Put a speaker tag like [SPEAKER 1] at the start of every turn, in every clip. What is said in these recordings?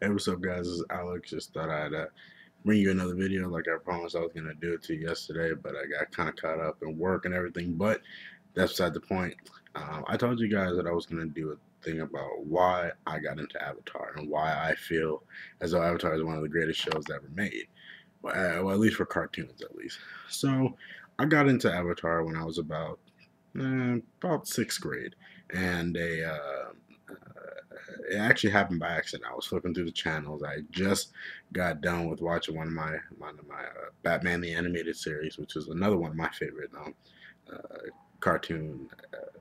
[SPEAKER 1] Hey, what's up, guys? This is Alex. Just thought I'd bring you another video like I promised I was going to do it to you yesterday, but I got kind of caught up in work and everything, but that's beside the point. I told you guys that I was going to do a thing about why I got into Avatar and why I feel as though Avatar is one of the greatest shows ever made. Well, at least for cartoons, at least. So I got into Avatar when I was about sixth grade, and it actually happened by accident. I was flipping through the channels. I just got done with watching one of my Batman the Animated Series, which is another one of my favorite cartoon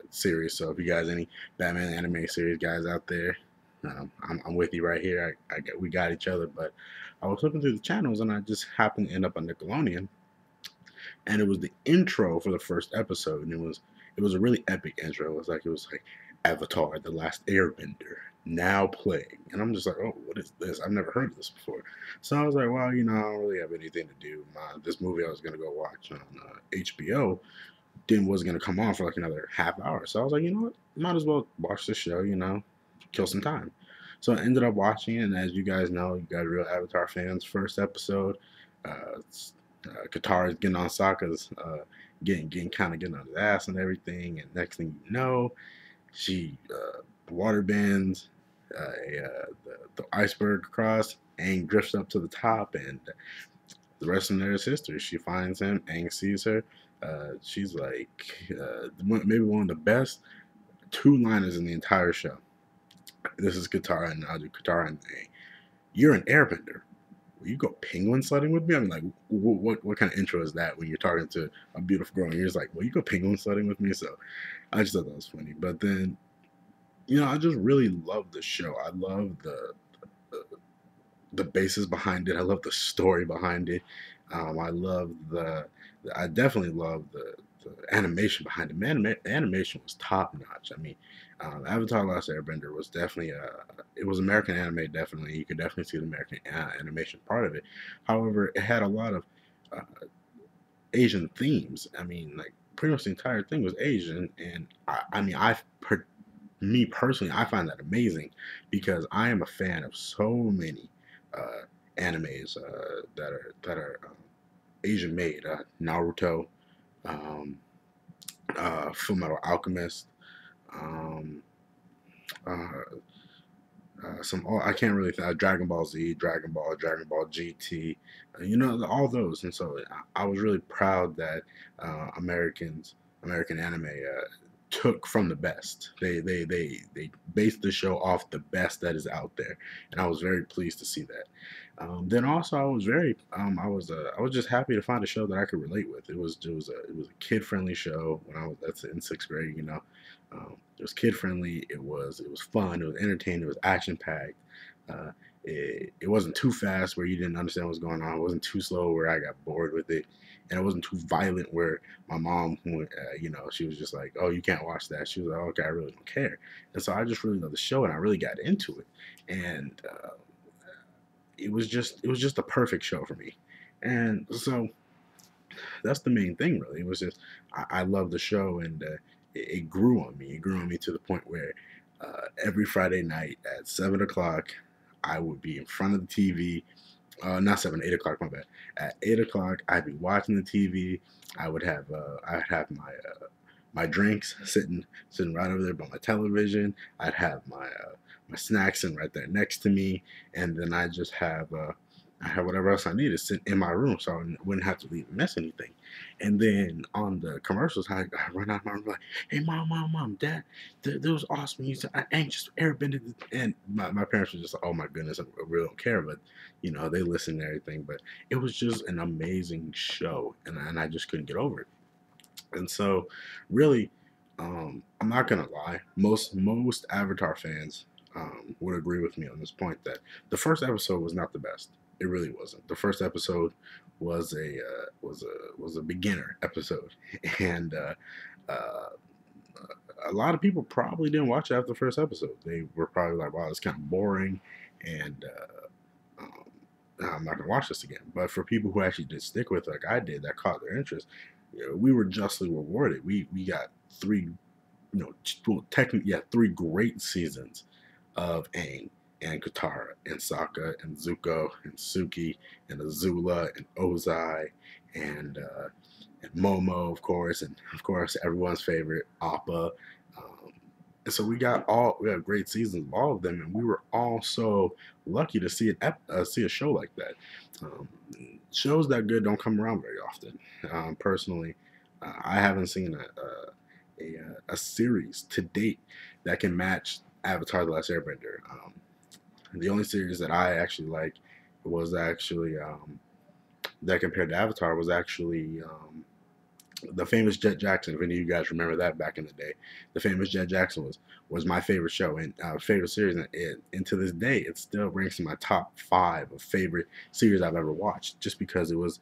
[SPEAKER 1] series. So if you guys any Batman the Animated Series guys out there, I'm with you right here. We got each other, but I was flipping through the channels and I just happened to end up on Nickelodeon, and it was the intro for the first episode, and it was a really epic intro. It was like Avatar: The Last Airbender now playing, and I'm just like, oh, what is this? I've never heard of this before. So I was like, well, I don't really have anything to do. This movie I was gonna go watch on HBO then was gonna come on for like another half hour. So I was like, you know what? Might as well watch the show. Kill some time. So I ended up watching it, and as you guys know, you guys real Avatar fans, first episode, uh, Katara is getting on Sokka's, getting on his ass and everything, and next thing you know, she water bends the iceberg across. Aang drifts up to the top, and the rest of there is history. She finds him. Aang sees her. She's like maybe one of the best two-liners in the entire show. This is Katara, and I'll do Katara and Aang. You're an airbender. Will you go penguin sledding with me? I mean, like, what kind of intro is that when you're talking to a beautiful girl and you're just like, will you go penguin sledding with me? So I just thought that was funny. But then, I just really love the show. I love the, the basis behind it. I love the story behind it. I love I definitely love the animation behind it. Man, the animation was top notch. I mean, Avatar: Last Airbender was definitely it was American anime. Definitely, you could definitely see the American animation part of it. However, it had a lot of uh, Asian themes. I mean, like pretty much the entire thing was Asian, and I mean, me personally, I find that amazing because I am a fan of so many uh, animes that are Asian made. Naruto, um, Fullmetal Alchemist, um, uh, some I can't really Dragon Ball Z, Dragon Ball GT, all those. And so I was really proud that American anime took from the best. They based the show off the best that is out there, and I was very pleased to see that. Then also I was I was just happy to find a show that I could relate with. It was a kid friendly show when that's in sixth grade. It was kid friendly. It was fun. It was entertaining. It was action packed. It wasn't too fast where you didn't understand what was going on. It wasn't too slow where I got bored with it, and it wasn't too violent where my mom, she was just like, "Oh, you can't watch that." She was like, oh, "Okay, I really don't care." And so I just really loved the show, and I really got into it, and it was just a perfect show for me. And so that's the main thing, really. It was just I love the show, and it grew on me. It grew on me to the point where every Friday night at 7 o'clock, I would be in front of the TV. Not 7, 8 o'clock. My bad. At 8 o'clock, I'd be watching the TV. I'd have my drinks sitting right over there by my television. I'd have my snacks sitting right there next to me, and then I have whatever else I needed sit in my room, so I wouldn't have to leave and miss anything. And then on the commercials, I run out of my room like, "Hey, mom, dad, that was awesome. You said I anxious airbended," and my parents were just like, "Oh my goodness, I really don't care," but they listen to everything. But it was just an amazing show, and I just couldn't get over it. And so, really, I'm not gonna lie. Most Avatar fans would agree with me on this point that the first episode was not the best. It really wasn't. The first episode was a beginner episode, and uh, a lot of people probably didn't watch it after the first episode. They were probably like, "Wow, it's kind of boring," and um, I'm not gonna watch this again. But for people who actually did stick with it, like I did, that caught their interest, we were justly rewarded. We got three, well, technically, yeah, three great seasons of Aang. and Katara and Sokka and Zuko and Suki and Azula and Ozai and Momo, of course, and of course everyone's favorite Appa. Um, and so we have great seasons of all of them, and we were all so lucky to see a show like that. Um, Shows that good don't come around very often. Personally, I haven't seen a series to date that can match Avatar: The Last Airbender. The only series that I actually like was actually that compared to Avatar was actually the famous Jet Jackson. If any of you guys remember that back in the day, the famous Jet Jackson was my favorite show and favorite series, and to this day, it still ranks in my top 5 of favorite series I've ever watched, just because it was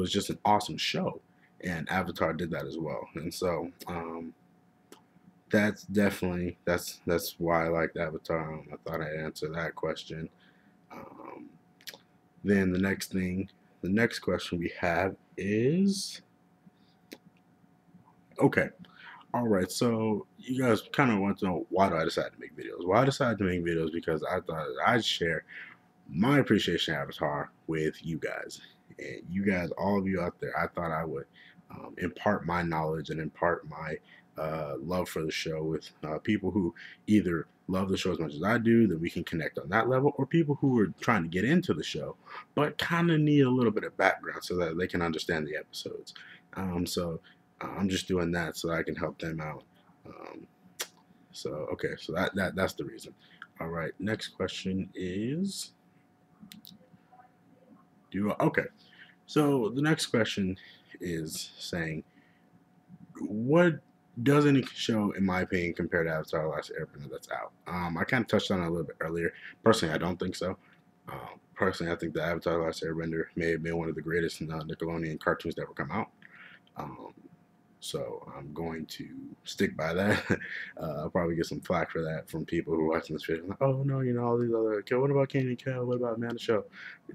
[SPEAKER 1] just an awesome show, and Avatar did that as well, and so that's definitely that's why I liked Avatar. I thought I'd answer that question. Um, then the next question we have is okay. All right, so you guys kind of want to know why do I decide to make videos? Well, I decided to make videos because I thought I'd share my appreciation of Avatar with you guys. And you guys, all of you out there, I thought I would impart my knowledge and impart my love for the show with people who either love the show as much as I do, that we can connect on that level, or people who are trying to get into the show, but kind of need a little bit of background so that they can understand the episodes. So I'm just doing that so that I can help them out. Um, so okay, so that's the reason. All right, next question is okay. So the next question is saying, what does any show, in my opinion, compare to Avatar: The Last Airbender that's out? I kind of touched on it a little bit earlier. Personally, I don't think so. Personally, I think the Avatar: The Last Airbender may have been one of the greatest Nickelodeon cartoons that ever come out. Um, so I'm going to stick by that. I'll probably get some flack for that from people who are watching this video. Like, oh no, you know all these other. Okay, what about Candy and Kel? What about Amanda Show?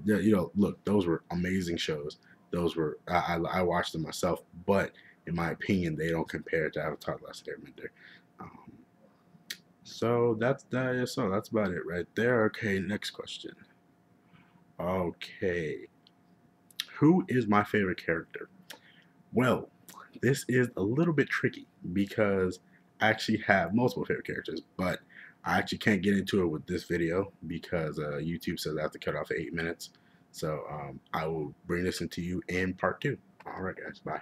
[SPEAKER 1] Yeah, you know, look, those were amazing shows. Those were I watched them myself, but in my opinion, they don't compare to Avatar: The Last Airbender. Um, so that's that. Yeah, so that's about it right there. Okay, next question. Okay, who is my favorite character? Well, this is a little bit tricky because I actually have multiple favorite characters, but I actually can't get into it with this video because YouTube says I have to cut off at 8 minutes. So I will bring this into you in part 2. All right, guys. Bye.